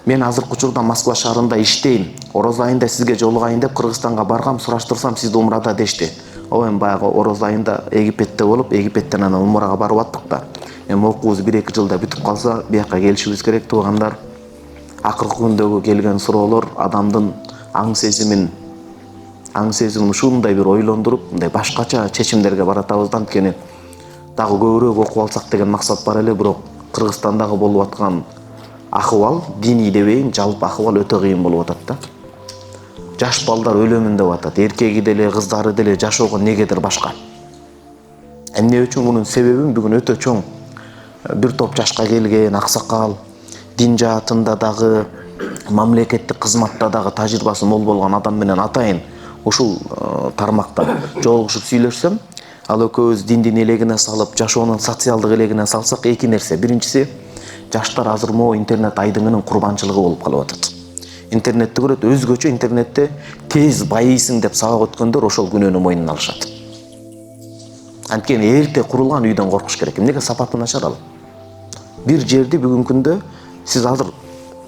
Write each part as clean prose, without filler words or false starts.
Мен азыркы учурда Москва шаарында иштейм. Ороз айында сизге жолугайын деп Кыргызстанга баргам, сураштырсам сизди умрада дешти. Эми баягы Ороз айында Египетте болуп, Египеттен анан умрага барып аттык да. Эми окуубуз 1-2 жылда бүтүп калса, бияка келишибиз керек туугандар. Акыркы күндөгү келген суроолор адамдын аң сезимин ушундай бир ойлондуруп, мындай башкача чечимдерге баратабыз да. Анткени дагы көбүрөөк окуп алсак деген максат бар эле, бирок Кыргызстандагы болуп аткан ахыбал, диний дебейин, жалпы ахыбал өтө кыйын болуп атат да. Жаш балдар өлөмүн деп атат. Эркеги деле, кыздары деле жашоого негедир башка. Эмне үчүн мунун себебин бүгүн өтө чоң. Бир топ жашка келген аксакал, дин жаатында дагы, мамлекеттик кызматта дагы тажрыйбасы мол болгон адам менен атайын ушул тармакта жолугушуп сүйлөшсөм, ал экөөбүз диндин элегине салып, жашоонун социалдык элегине салсак, эки нерсе. Биринчиси, жаштар азыр могу интернет айдыңынын курбанчылыгы болуп калып атат. Интернетти көрөт, өзгөчө интернетте тез байыйсың деп сабак өткөндөр ошол күнөөнү мойнуна алышат. Анткени эрте курулган үйдөн коркуш керек. Эмнеге сапаты начар ал? Бир жерди бүгүнкү күндө сиз азыр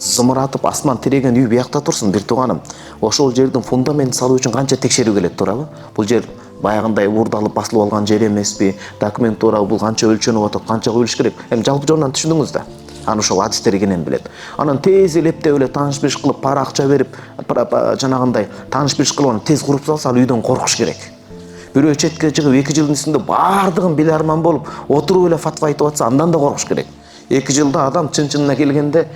зымыратып асман тиреген үй биякта турсун, бир тууганым. Ошол жердин фундаментин салуу үчүн канча текшерүү келет, туурабы? Бул жер баягындай уурдалып басылып алган жер эмеспи? Документура бул канча өлчөнүп атат, канча коюлуш керек? Эми жалпы жонунан түшүндүңүз да. Аны ошол адистер кенен билет. Анан тез элептеп эле тааныш беш кылып, пара акча берип, жанагындай тааныш беш кылып тез куруп салса, ал үйдөн коркуш керек. Бирөө четке чыгып 2 жылдын ичинде бардыгын биларман болуп, отуруп эле фатва айтып атса, андан да коркуш керек. 2 жылда адам чын-чынына келгенде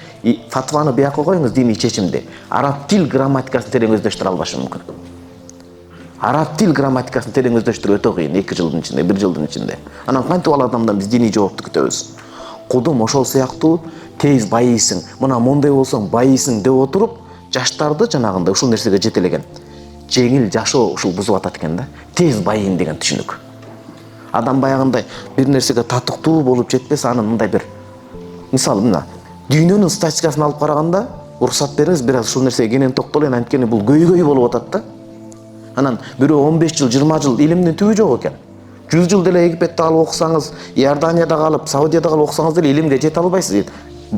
фатваны бияка коюңуз, диний чечимди. Араб тил грамматикасын терең өздөштүрө албашы мүмкүн. Араб тил грамматикасын терең өздөштүрүү өтө кыйын 2 жылдын ичинде, 1 жылдын ичинде. Анан кантип ал адамдан биз диний жоопту күтөбүз? Кудум ошол сыяктуу тез байыйсың, мына мондай болсоң байыйсың деп отуруп, жаштарды жанагындай ушул нерсеге жетелеген. Жеңил жашоо ушул бузуп атат экен да. Тез байыйын деген түшүнүк. Адам баягындай бир нерсеге татыктуу болуп жетпесе, анын мындай бир мисалы мына дүйнөнүн статистикасын алып караганда, уруксат бериңиз, бир аз ушул нерсеге кенен токтолоюн, анткени бул көйгөй болуп атат да. Анан бирөө 15 жыл, 20 жыл илимдин түбү жок экен. 100 жыл деле Египетте калып окусаңыз, Иорданияда калып, Саудияда калып окусаңыз деле илимге жете албайсыз.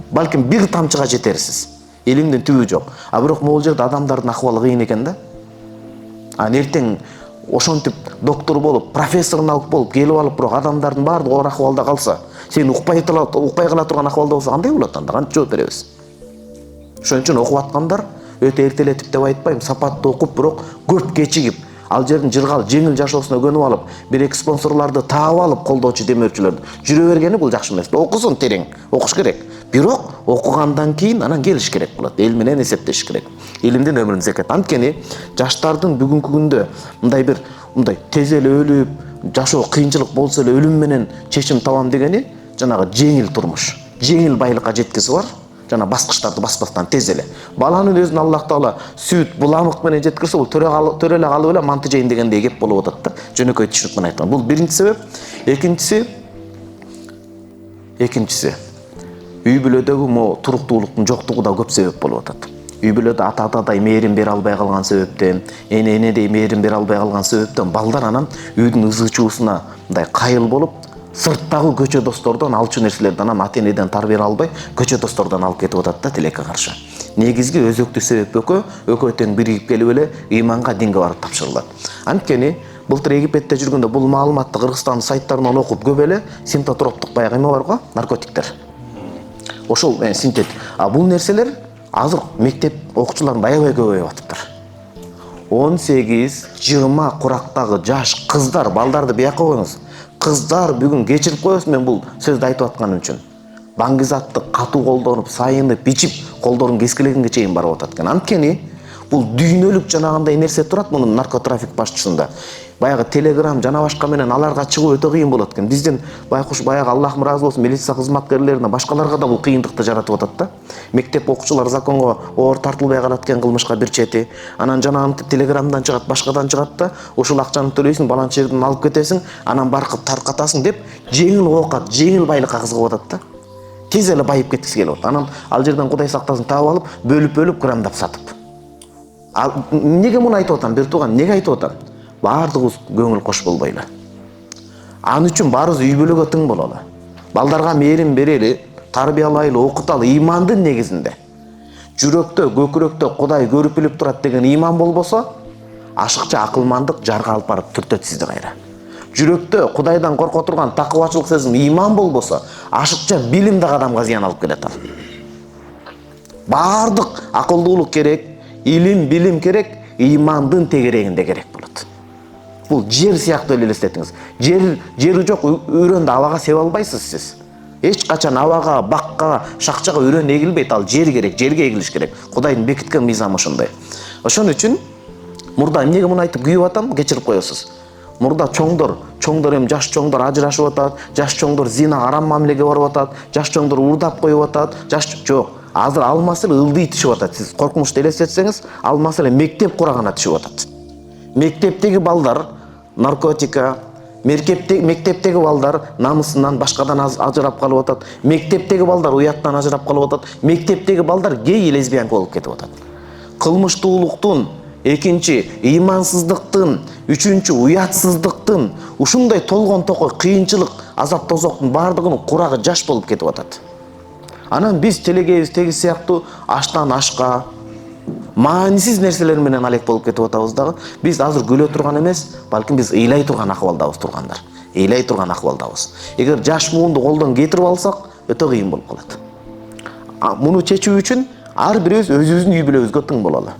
Балким бир тамчыга жетерсиз. Илимдин түбү жок. А бирок могул жерде адамдардын акыбалы кыйын экен да. Эртең ошентип доктор болуп, профессор наук болуп келип алып, бирок адамдардын баардыгы оор акыбалда калса, сен укпай кала турган акыбалда болсо кандай болот анда? Кантип жооп беребиз? Ошон үчүн окуп аткандар өтө эртелетип деп айтпайм, сапаттуу окуп, бирок көп кечигип, ал жердин жыргал жеңил жашоосуна көнүп алып, 1-2 спонсорлорду таап алып, колдоочу демөөрчүлөрдү жүрө бергени бул жакшы эмес. Окусун терең, окуш керек. Бирок окугандан кийин анан келиш керек болот. Эл менен эсептешиш керек. Илимдин өмүрүн зекет. Анткени жаштардын бүгүнкү күндө мындай тез эле өлүп, жашоо кыйынчылык болсо эле өлүм менен чечим табам дегени жанагы жеңил турмуш, жеңил байлыкка жеткизи бар. Жана баскычтарды баспастан тез эле. Баланын өзүн Аллах Таала сүт, буламык менен жеткирсе, бул төрөлө калып эле манты жейин дегендей кеп болуп атат да. Жөнөкөй түшүнүк менен айтканда. Бул биринчи себеп. Экинчиси үй бүлөдөгү туруктуулуктун жоктугу да көп себеп болуп атат. Үй бүлөдө ата-атадай мээрим бере албай калган себептен, эне-энедей мээрим бере албай калган себептен балдар анан үйдүн ызы-чуусуна мындай кайыл болуп, сырттагы көчө достордон алчу нерселерден, анан ата-энеден тарбия албай, көчө достордон алып кетип атат да тилекке каршы. Негизги өзөктүү себеп экөө тең биригип келип эле ыйманга, динге барып тапшырылат. Анткени былтыр Египетте жүргөндө бул маалыматты Кыргызстандын сайттарынан окуп көп эле синтотроптук баягы эме бар го, наркотиктер. Ошол синтет. А бул нерселер азыр мектеп окуучуларында аябай көбөйүп атыптыр. 18-20 курактагы жаш кыздар, балдарды бияка коюңуз. Кыздар бүгүн кечирип коесуз, мен бул сөздү айтып атканым үчүн. Баңгизатты катуу колдонуп, сайынып, бичип, колдорун кескилегенге чейин барып атат экен. Анткени бул дүйнөлүк жанагындай нерсе турат мунун наркотрафик башчысында. Баягы Telegram жана башка менен аларга чыгуу өтө кыйын болот экен. Биздин байкуш баягы Аллахым ыраазы болсун, милиция кызматкерлерине, башкаларга да бул кыйындыкты жаратып атат да. Мектеп окуучулар законго оор тартылбай калат экен кылмышка бир чети. Анан жанагынтип Telegramдан чыгат, башкадан чыгат да, ушул акчаны төлөйсүң, баланчы жерден алып кетесиң, анан баркып таркатасың деп, жеңил оокат, жеңил байлыкка кызыгып атат да. Тез эле байып кеткиси келип атат. Анан ал жерден Кудай сактасын таап алып, бөлүп грамдап сатып. Неге муну айтып атам, бир тууган, неге айтып атам? Бардыгыбыз көңүл кош болбойлу. Ан үчүн баарыбыз үй бүлөгө тың бололу. Балдарга мээрим берели, тарбиялайлы, окуталы, ыймандын негизинде. жүрөктө, көкүрөктө Кудай көрүп билип турат деген иман болбосо, ашыкча акылмандык жарга алып барып түртөт сизди кайра. Жүрөктө Кудайдан корко турган такыбачылык сезим, иман болбосо, ашыкча билим да адамга зыян алып келет ал. Бардык акылдуулук керек, илим, билим керек, имандын тегерегинде керек болот. Бул жер сыяктуу эле элестетиңиз. Жери жок өрөндү абага себе албайсыз сиз. Эч качан абага, бакка, шакчага өрөн эгилбейт, ал жер керек, жерге эгилиш керек. Кудайдын бекиткен мыйзамы ошондой. Ошон үчүн мурда эмнеге муну айтып күйүп атам, кечирип коесуз. Мурда чоңдор эми жаш чоңдор ажырашып атат, жаш чоңдор зина арам мамилеге барып атат, жаш чоңдор уурдап коюп атат, жок. Азыр ал маселе ылдый түшүп атат. Сиз коркунучту элестетсеңиз, ал маселе мектеп курагына түшүп атат. Мектептеги балдар наркотика, мектептеги балдар намысынан башкадан ажырап калып атат. Мектептеги балдар уяттан ажырап калып атат. Мектептеги балдар гей, лесбиянка болуп кетип атат. Кылмыштуулуктун, экинчи ыймансыздыктын, үчүнчү уятсыздыктын, ушундай толгон токой кыйынчылык, азап тозоктун бардыгынын курагы жаш болуп кетип атат. Анан биз телегейбиз теги сыяктуу аштан ашка, маанисиз нерселер менен алек болуп кетип атабыз дагы. Биз азыр күлө турган эмес, балким биз ыйлай турган акыбалдабыз тургандар. Ыйлай турган акыбалдабыз. Эгер жаш муунду колдон кетирип алсак, өтө кыйын болуп калат. Муну чечүү үчүн ар бирибиз өзүбүздүн үй бүлөбүзгө тең бололу.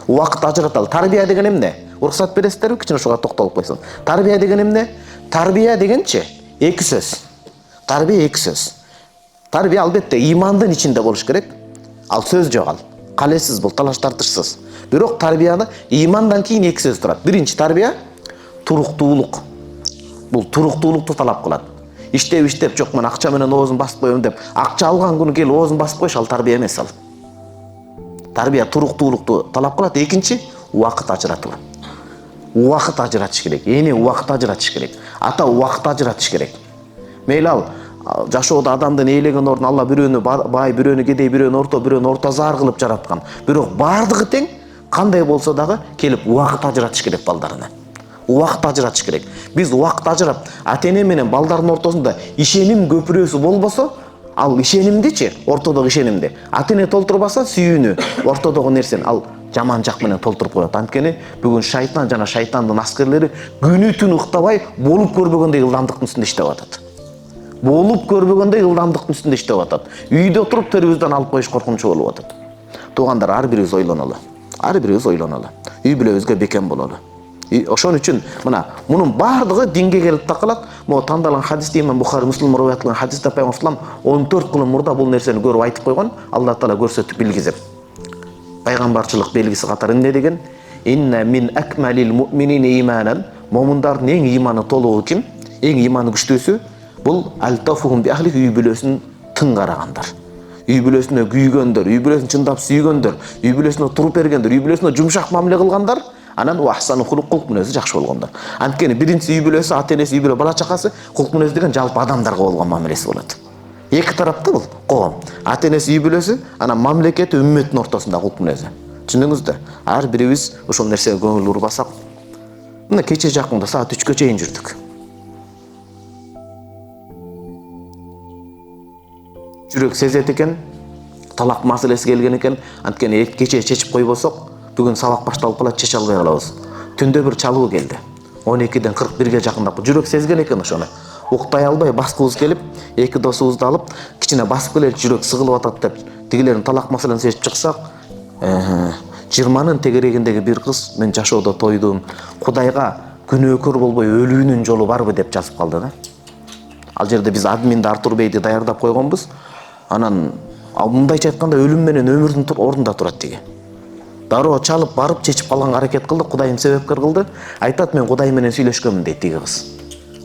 Убакыт ажыраталы. Тарбия деген эмне? Уруксат бересиздерби? Кичине ушуга токтолуп койсоң. Тарбия деген эмне? Тарбия дегенчи эки сөз. Тарбия эки сөз. Тарбия албетте имандын ичинде болуш керек. Ал сөз жок ал. Калесиз бул, талаш тартышсыз. Бирок тарбияны имандан кийин эки сөз турат. Биринчи тарбия туруктуулук. Бул туруктуулукту талап кылат. Иштеп жок мен акча менен оозун басып коем деп, акча алган күнү келип оозун басып койуш, ал тарбия эмес ал. Тарбия туруктуулукту талап кылат. Экинчи убакыт ажыратуу. Убакыт ажыратыш керек. Эне убакыт ажыратыш керек. Ата убакыт ажыратыш керек. Мейли ал жашоодо адамдын ээлеген ордун Алла бирөөнү бай, бирөөнү кедей, бирөөнү орто, бирөөнү ортозаар кылып жараткан. Бирок бардыгы тең, кандай болсо дагы келип убакыт ажыратыш керек балдарына. Убакыт ажыратыш керек. Биз убакыт ажырап, ата-эне менен балдардын ортосунда ишеним көпүрөсү болбосо, ал ишенимдичи, ортодогу ишенимди ата-эне толтурбаса, сүйүүнү, ортодогу нерсени ал жаман жак менен толтуруп коет. Анткени бүгүн шайтан жана шайтандын аскерлери күнү түн уктабай болуп көрбөгөндөй ылдамдыктын үстүндө иштеп атат. Болуп көрбөгөндөй ылдамдыктын үстүндө иштеп атат. Үйдө туруп төрүбүздөн алып коюш коркунучу болуп атат. Туугандар, ар бирибиз ойлонолу. Ар бирибиз ойлонолу. Үй бүлөбүзгө бекем бололу. Ошон үчүн мына мунун бардыгы динге келип такалат. Могу тандалган хадисте Имам Бухари, Муслим риваят кылган хадисте Пайгамбар салам 14 кылым мурда бул нерсени көрүп айтып койгон. Алла таала көрсөтүп билгизип. Пайгамбарчылык белгиси катары эмне деген? Инна мин акмалил му'минина иманан. Момундардын эң иманы толугу ким? Эң иманы күчтүүсү бул алтафухум би ахли, үй бүлөсүн тың карагандар. Үй бүлөсүнө күйгөндөр, үй бүлөсүн чындап сүйгөндөр, үй бүлөсүнө туруп бергендер, үй бүлөсүнө жумшак мамиле кылгандар. Анан ахсану хулук, кулк мүнөзү жакшы болгондар. Анткени биринчи үй бүлөсү, ата-энеси, үй бүлө бала чакасы, кулк мүнөз деген жалпы адамдарга болгон мамилеси болот. Эки тараптуу бул коом. Ата-энеси, үй бүлөсү, анан мамлекети, үммөттүн ортосунда кулк мүнөзү. Түшүндүңүздү? Ар бирибиз ушул нерсеге көңүл бурбасак, мына кече жакында саат 3гө чейин жүрдүк. Жүрөк сезет экен, талак маселеси келген экен. Анткени кече чечип койбосок, бүгүн сабак башталып калат, чече албай калабыз. Түндө бир чалуу келди. 12ден 41ге жакындап жүрөк сезген экен ошону. Уктай албай баскыбыз келип, эки досубузду алып, кичине басып келеличи, жүрөк сыгылып атат деп, тигилердин талак маселесин чечип чыксак, 20нын тегерегиндеги бир кыз, мен жашоодо тойдум, Кудайга күнөөкөр болбой өлүүнүн жолу барбы деп жазып калды да. Ал жерде биз админди Артур Бейди даярдап койгонбуз. Анан мындайча айтканда өлүм менен өмүрдүн ордунда турат тиги. Дароо чалып барып чечип калганга аракет кылды, Кудайым себепкер кылды. Айтат, мен Кудай менен сүйлөшкөнмүн дейт тиги кыз.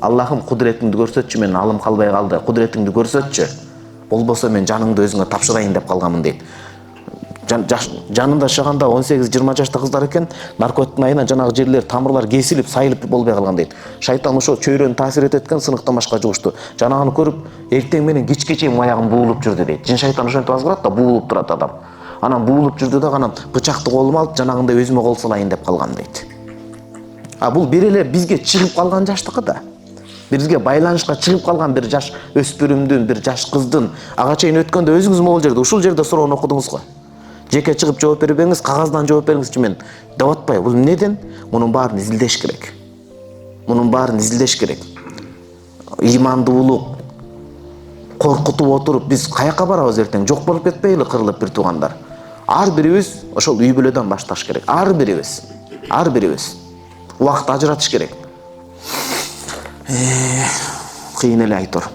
Аллахым, кудуретиңди көрсөтчү, мен алым калбай калды. Кудуретиңди көрсөтчү. Болбосо мен жаныңды өзүңө тапшырайын деп калганмын дейт. Жанында жашаганда 18-20 жашта кыздар экен, наркотиктин айынан жанагы жерлер, тамырлар кесилип, сайылып болбой калган дейт. Шайтан ошо чөйрөнү таасир эткөн, сыныктан башка жугушту. Жанагыны көрүп, эртең менен кичке чейин аягым буулуп жүрдү дейт. Жин шайтан ошентип азгырат да, буулуп турат адам. Анан буулуп жүрдү да, анан бычакты колума алып, жанагындай өзүмө кол салайын деп калгам дейт. Бул бир эле бизге чыгып калган жаштыкы да. Бизге байланышка чыгып калган бир жаш өспүрүмдүн, бир жаш кыздын ага чейин өткөндө өзүңүз могул жерде, ушул жерде суроону окудуңуз го. Жеке чыгып жооп бербеңиз, кагаздан жооп бериңизчи мен деп атпайбы. Бул эмнеден? Мунун баарын изилдеш керек. Мунун баарын изилдеш керек. Ыймандуулук коркутуп отуруп биз каяка барабыз эртең? Жок болуп кетпейли кырылып бир туугандар. Ар бирибиз ошол үй бүлөдөн башташ керек. Ар бирибиз. Убакыт ажыратыш керек. Кыйын эле айтор.